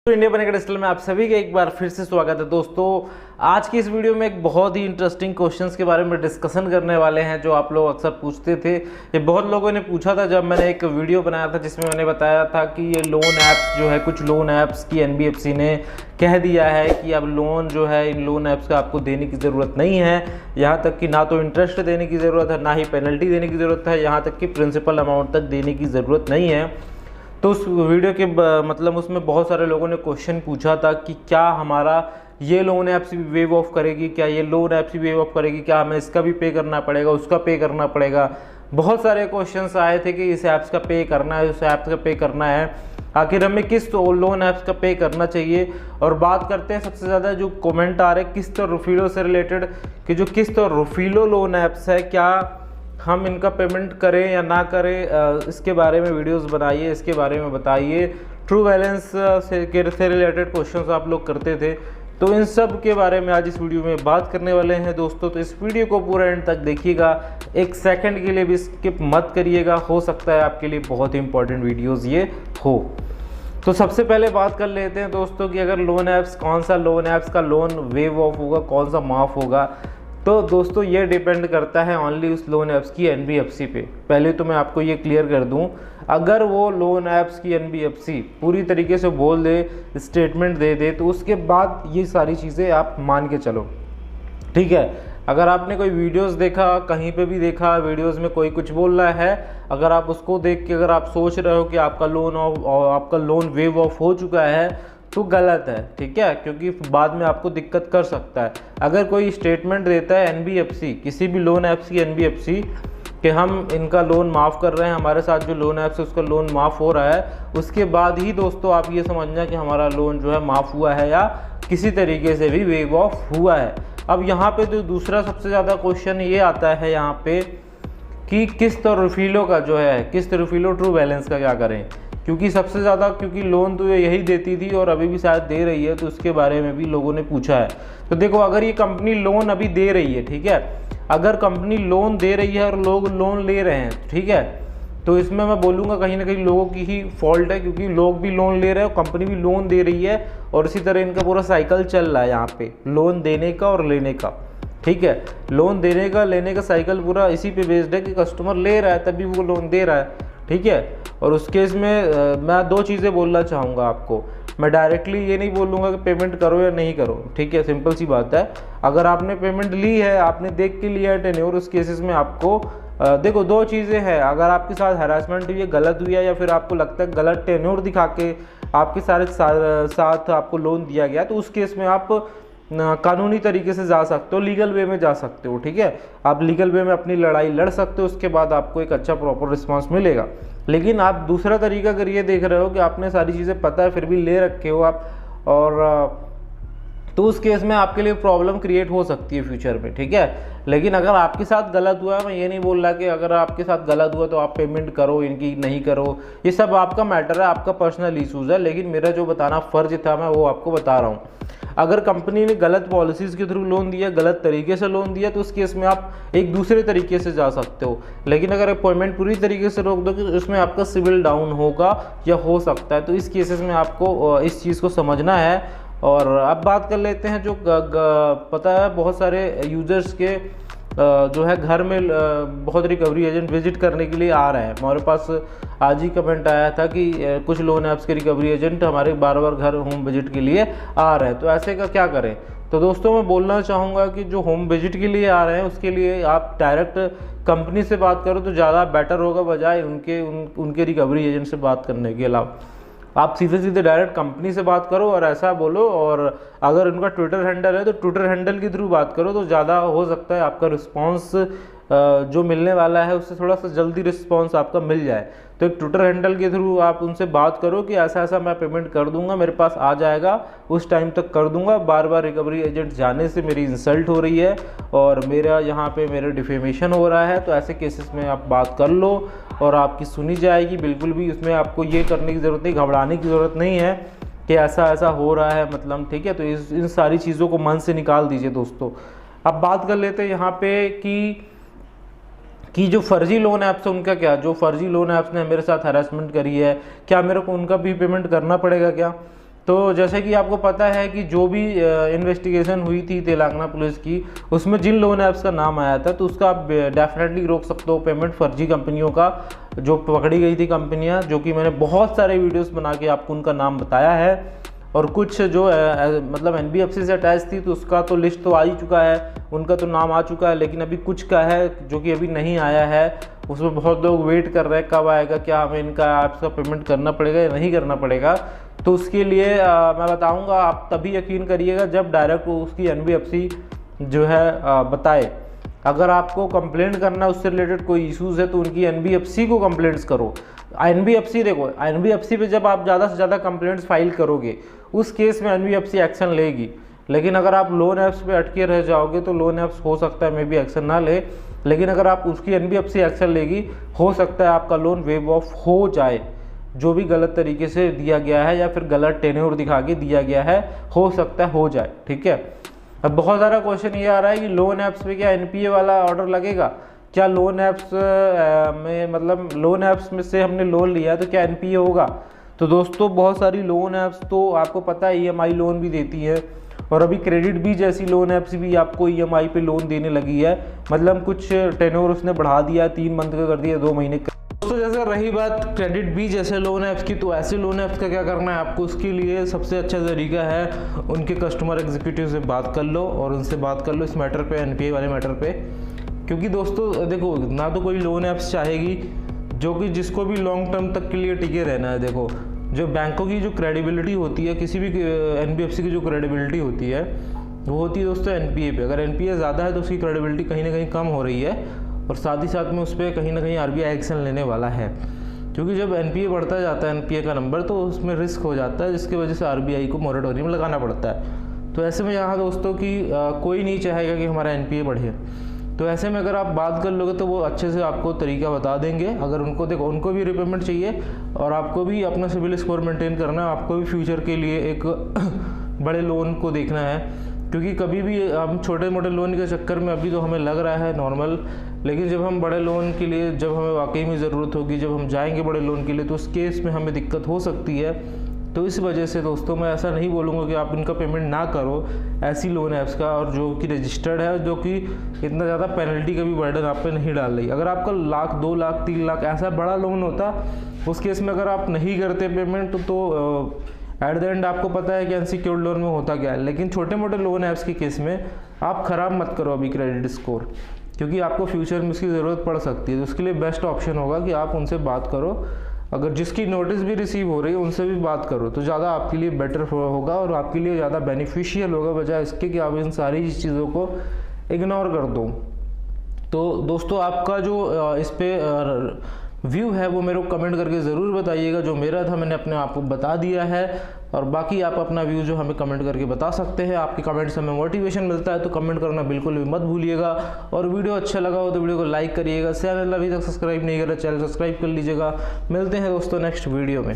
तो इंडिया बनेगा डिजिटल में आप सभी का एक बार फिर से स्वागत है दोस्तों। आज की इस वीडियो में एक बहुत ही इंटरेस्टिंग क्वेश्चंस के बारे में डिस्कशन करने वाले हैं जो आप लोग अक्सर पूछते थे। ये बहुत लोगों ने पूछा था जब मैंने एक वीडियो बनाया था जिसमें मैंने बताया था कि ये लोन ऐप्स जो है, कुछ लोन ऐप्स की एनबीएफसी ने कह दिया है कि अब लोन जो है इन लोन ऐप्स का आपको देने की ज़रूरत नहीं है। यहाँ तक कि ना तो इंटरेस्ट देने की ज़रूरत है, ना ही पेनल्टी देने की ज़रूरत है, यहाँ तक कि प्रिंसिपल अमाउंट तक देने की ज़रूरत नहीं है। तो उस वीडियो के मतलब उसमें बहुत सारे लोगों ने क्वेश्चन पूछा था कि क्या हमारा ये लोन ऐप्स भी वेव ऑफ करेगी, क्या ये लोन ऐप्स भी वेव ऑफ करेगी, क्या हमें इसका भी पे करना पड़ेगा, उसका पे करना पड़ेगा। बहुत सारे क्वेश्चंस आए थे कि इस ऐप्स का पे करना है, उस ऐप्स का पे करना है, आखिर हमें किस लोन ऐप्स का पे करना चाहिए। और बात करते हैं सबसे ज़्यादा जो कमेंट आ रहे हैं किस्त और रुफीलो से रिलेटेड कि जो किस्त और रुफीलो लोन ऐप्स है क्या हम इनका पेमेंट करें या ना करें, इसके बारे में वीडियोस बनाइए, इसके बारे में बताइए। ट्रू बैलेंस से रिलेटेड क्वेश्चंस आप लोग करते थे, तो इन सब के बारे में आज इस वीडियो में बात करने वाले हैं दोस्तों। तो इस वीडियो को पूरा एंड तक देखिएगा, एक सेकंड के लिए भी स्किप मत करिएगा, हो सकता है आपके लिए बहुत ही इंपॉर्टेंट वीडियोज़ ये हो। तो सबसे पहले बात कर लेते हैं दोस्तों कि अगर लोन ऐप्स, कौन सा लोन ऐप्स का लोन वेव ऑफ होगा, कौन सा माफ़ होगा। तो दोस्तों ये डिपेंड करता है ओनली उस लोन ऐप्स की एनबीएफसी पे। पहले तो मैं आपको ये क्लियर कर दूं, अगर वो लोन ऐप्स की एनबीएफसी पूरी तरीके से बोल दे, स्टेटमेंट दे दे, तो उसके बाद ये सारी चीज़ें आप मान के चलो, ठीक है। अगर आपने कोई वीडियोस देखा, कहीं पे भी देखा वीडियोस में कोई कुछ बोल रहा है, अगर आप उसको देख के अगर आप सोच रहे हो कि आपका लोन वेव ऑफ हो चुका है, तो गलत है, ठीक है, क्योंकि बाद में आपको दिक्कत कर सकता है। अगर कोई स्टेटमेंट देता है एनबीएफसी, किसी भी लोन ऐप्स की एनबीएफसी, कि हम इनका लोन माफ़ कर रहे हैं, हमारे साथ जो लोन ऐप्स है उसका लोन माफ़ हो रहा है, उसके बाद ही दोस्तों आप ये समझना कि हमारा लोन जो है माफ़ हुआ है या किसी तरीके से भी वेव ऑफ हुआ है। अब यहाँ पे तो दूसरा सबसे ज़्यादा क्वेश्चन ये आता है यहाँ पे कि किस्त और रिफिलो का जो है, किस्त रिफिलो ट्रू बैलेंस का क्या करें, क्योंकि सबसे ज़्यादा, क्योंकि लोन तो यही देती थी और अभी भी शायद दे रही है, तो उसके बारे में भी लोगों ने पूछा है। तो देखो, अगर ये कंपनी लोन अभी दे रही है, ठीक है, अगर कंपनी लोन दे रही है और लोग लोन ले रहे हैं, ठीक है, तो इसमें मैं बोलूँगा कहीं ना कहीं लोगों की ही फॉल्ट है, क्योंकि लोग भी लोन ले रहे हैं, कंपनी भी लोन दे रही है, और इसी तरह इनका पूरा साइकिल चल रहा है यहाँ पे, लोन देने का और लेने का, ठीक है। लोन देने का लेने का साइकिल पूरा इसी पे बेस्ड है कि कस्टमर ले रहा है तभी वो लोन दे रहा है, ठीक है। और उस केस में मैं दो चीज़ें बोलना चाहूँगा आपको। मैं डायरेक्टली ये नहीं बोलूँगा कि पेमेंट करो या नहीं करो, ठीक है, सिंपल सी बात है। अगर आपने पेमेंट ली है, आपने देख के लिया है टेन्योर, उस केसेस में आपको देखो दो चीज़ें हैं। अगर आपके साथ हैरासमेंट हुई है, गलत हुई है, या फिर आपको लगता है गलत टेन्योर दिखा के आपके साथ आपको लोन दिया गया, तो उस केस में आप कानूनी तरीके से जा सकते हो, लीगल वे में जा सकते हो, ठीक है। आप लीगल वे में अपनी लड़ाई लड़ सकते हो, उसके बाद आपको एक अच्छा प्रॉपर रिस्पांस मिलेगा। लेकिन आप दूसरा तरीका अगर ये देख रहे हो कि आपने सारी चीज़ें पता है फिर भी ले रखे हो आप, और तो उस केस में आपके लिए प्रॉब्लम क्रिएट हो सकती है फ्यूचर में, ठीक है। लेकिन अगर आपके साथ गलत हुआ है, मैं ये नहीं बोल रहा कि अगर आपके साथ गलत हुआ तो आप पेमेंट करो, इनकी नहीं करो, ये सब आपका मैटर है, आपका पर्सनल इशूज़ है। लेकिन मेरा जो बताना फ़र्ज था मैं वो आपको बता रहा हूँ। अगर कंपनी ने गलत पॉलिसीज़ के थ्रू लोन दिया, गलत तरीके से लोन दिया, तो उस केस में आप एक दूसरे तरीके से जा सकते हो। लेकिन अगर पेमेंट पूरी तरीके से रोक दो, तो उसमें आपका सिविल डाउन होगा या हो सकता है। तो इस केसेस में आपको इस चीज़ को समझना है। और अब बात कर लेते हैं जो पता है बहुत सारे यूज़र्स के जो है घर में बहुत रिकवरी एजेंट विजिट करने के लिए आ रहे हैं। हमारे पास आज ही कमेंट आया था कि कुछ लोन ऐप्स के रिकवरी एजेंट हमारे बार बार घर होम विजिट के लिए आ रहे हैं, तो ऐसे का क्या करें। तो दोस्तों मैं बोलना चाहूँगा कि जो होम विजिट के लिए आ रहे हैं उसके लिए आप डायरेक्ट कंपनी से बात करो तो ज़्यादा बेटर होगा, बजाय उनके रिकवरी एजेंट से बात करने के अलावा। आप सीधे सीधे डायरेक्ट कंपनी से बात करो और ऐसा बोलो, और अगर उनका ट्विटर हैंडल है तो ट्विटर हैंडल के थ्रू बात करो, तो ज़्यादा हो सकता है आपका रिस्पांस जो मिलने वाला है उससे थोड़ा सा जल्दी रिस्पांस आपका मिल जाए। तो एक ट्विटर हैंडल के थ्रू आप उनसे बात करो कि ऐसा ऐसा मैं पेमेंट कर दूंगा, मेरे पास आ जाएगा, उस टाइम तक कर दूंगा, बार बार रिकवरी एजेंट जाने से मेरी इंसल्ट हो रही है और मेरा यहाँ पे मेरा डिफेमेशन हो रहा है। तो ऐसे केसेस में आप बात कर लो और आपकी सुनी जाएगी। बिल्कुल भी उसमें आपको ये करने की ज़रूरत नहीं, घबराने की ज़रूरत नहीं है कि ऐसा ऐसा हो रहा है, मतलब, ठीक है। तो इन सारी चीज़ों को मन से निकाल दीजिए दोस्तों। अब बात कर लेते हैं यहाँ पे कि जो फर्जी लोन ऐप्स है उनका क्या, जो फर्जी लोन ऐप्स ने मेरे साथ हैरेसमेंट करी है, क्या मेरे को उनका भी पेमेंट करना पड़ेगा क्या। तो जैसे कि आपको पता है कि जो भी इन्वेस्टिगेशन हुई थी तेलंगाना पुलिस की, उसमें जिन लोन ऐप्स का नाम आया था, तो उसका आप डेफिनेटली रोक सकते हो पेमेंट फर्जी कंपनियों का, जो पकड़ी गई थी कंपनियां, जो कि मैंने बहुत सारे वीडियोस बना के आपको उनका नाम बताया है। और कुछ जो मतलब NBFC से अटैच थी, तो उसका तो लिस्ट तो आ ही चुका है, उनका तो नाम आ चुका है, लेकिन अभी कुछ का है जो कि अभी नहीं आया है। उसमें बहुत लोग वेट कर रहे हैं कब आएगा, क्या हमें इनका ऐप्स का पेमेंट करना पड़ेगा या नहीं करना पड़ेगा। तो उसके लिए मैं बताऊंगा, आप तभी यकीन करिएगा जब डायरेक्ट उसकी NBFC जो है बताए। अगर आपको कंप्लेंट करना है, उससे रिलेटेड कोई इश्यूज़ है, तो उनकी NBFC को कंप्लेंट्स करो। NBFC देखो, NBFC पे जब आप ज़्यादा से ज़्यादा कंप्लेंट्स फाइल करोगे, उस केस में NBFC एक्शन लेगी। लेकिन अगर आप लोन ऐप्स पे अटके रह जाओगे, तो लोन ऐप्स हो सकता है मे बी एक्शन ना ले, लेकिन अगर आप उसकी NBFC एक्शन लेगी, हो सकता है आपका लोन वेव ऑफ हो जाए, जो भी गलत तरीके से दिया गया है या फिर गलत टेन्योर दिखा के दिया गया है, हो सकता है हो जाए। ठीक है। अब बहुत सारा क्वेश्चन ये आ रहा है कि लोन ऐप्स पे क्या NPA वाला ऑर्डर लगेगा, क्या लोन ऐप्स में मतलब लोन ऐप्स में से हमने लोन लिया है तो क्या NPA होगा। तो दोस्तों बहुत सारी लोन ऐप्स तो आपको पता है EMI लोन भी देती है, और अभी क्रेडिट भी जैसी लोन ऐप्स भी आपको EMI पे लोन देने लगी है। मतलब कुछ टेन्योर उसने बढ़ा दिया, 3 मंथ का कर दिया, 2 महीने का। दोस्तों जैसे रही बात क्रेडिट भी जैसे लोन ऐप्स की, तो ऐसे लोन ऐप्स का क्या करना है आपको, उसके लिए सबसे अच्छा तरीका है उनके कस्टमर एग्जीक्यूटिव से बात कर लो, और उनसे बात कर लो इस मैटर पे, NPA वाले मैटर पे। क्योंकि दोस्तों देखो, ना तो कोई लोन ऐप्स चाहेगी जो कि जिसको भी लॉन्ग टर्म तक के लिए टिके रहना है। देखो, जो बैंकों की जो क्रेडिबिलिटी होती है, किसी भी NBFC की जो क्रेडिबिलिटी होती है, वो होती है दोस्तों NPA पे। अगर NPA ज़्यादा है तो उसकी क्रेडिबिलिटी कहीं ना कहीं कम हो रही है, और साथ ही साथ में उस पर कहीं ना कहीं RBI एक्शन लेने वाला है। क्योंकि जब NPA बढ़ता जाता है, NPA का नंबर, तो उसमें रिस्क हो जाता है, जिसकी वजह से RBI को मोरेटोरियम लगाना पड़ता है। तो ऐसे में यहाँ दोस्तों कि कोई नहीं चाहेगा कि हमारा NPA बढ़े। तो ऐसे में अगर आप बात कर लोगे तो वो अच्छे से आपको तरीका बता देंगे। अगर उनको देखो, उनको भी रिपेमेंट चाहिए और आपको भी अपना सिविल स्कोर मेंटेन करना है, आपको भी फ्यूचर के लिए एक बड़े लोन को देखना है। क्योंकि कभी भी हम छोटे मोटे लोन के चक्कर में, अभी तो हमें लग रहा है नॉर्मल, लेकिन जब हम बड़े लोन के लिए, जब हमें वाकई में ज़रूरत होगी, जब हम जाएंगे बड़े लोन के लिए, तो उस केस में हमें दिक्कत हो सकती है। तो इस वजह से दोस्तों मैं ऐसा नहीं बोलूँगा कि आप इनका पेमेंट ना करो, ऐसी लोन ऐप्स का, और जो कि रजिस्टर्ड है, जो कि इतना ज़्यादा पेनल्टी का भी बर्डन आप पे नहीं डाल रही। अगर आपका 1 लाख 2 लाख 3 लाख ऐसा बड़ा लोन होता, उस केस में अगर आप नहीं करते पेमेंट, तो एट द एंड आपको पता है कि अनसिक्योर्ड लोन में होता क्या है। लेकिन छोटे मोटे लोन ऐप्स के केस में आप ख़राब मत करो अभी क्रेडिट स्कोर, क्योंकि आपको फ्यूचर में उसकी ज़रूरत पड़ सकती है। तो उसके लिए बेस्ट ऑप्शन होगा कि आप उनसे बात करो, अगर जिसकी नोटिस भी रिसीव हो रही है उनसे भी बात करो, तो ज़्यादा आपके लिए बेटर होगा और आपके लिए ज़्यादा बेनिफिशियल होगा, बजाय इसके कि आप इन सारी चीज़ों को इग्नोर कर दो। तो दोस्तों आपका जो इस पर व्यू है वो मेरे को कमेंट करके ज़रूर बताइएगा। जो मेरा था मैंने अपने आप को बता दिया है, और बाकी आप अपना व्यू जो हमें कमेंट करके बता सकते हैं। आपके कमेंट से हमें मोटिवेशन मिलता है, तो कमेंट करना बिल्कुल भी मत भूलिएगा। और वीडियो अच्छा लगा हो तो वीडियो को लाइक करिएगा। चैनल अभी तक सब्सक्राइब नहीं करा, चैनल सब्सक्राइब कर लीजिएगा। मिलते हैं दोस्तों नेक्स्ट वीडियो में।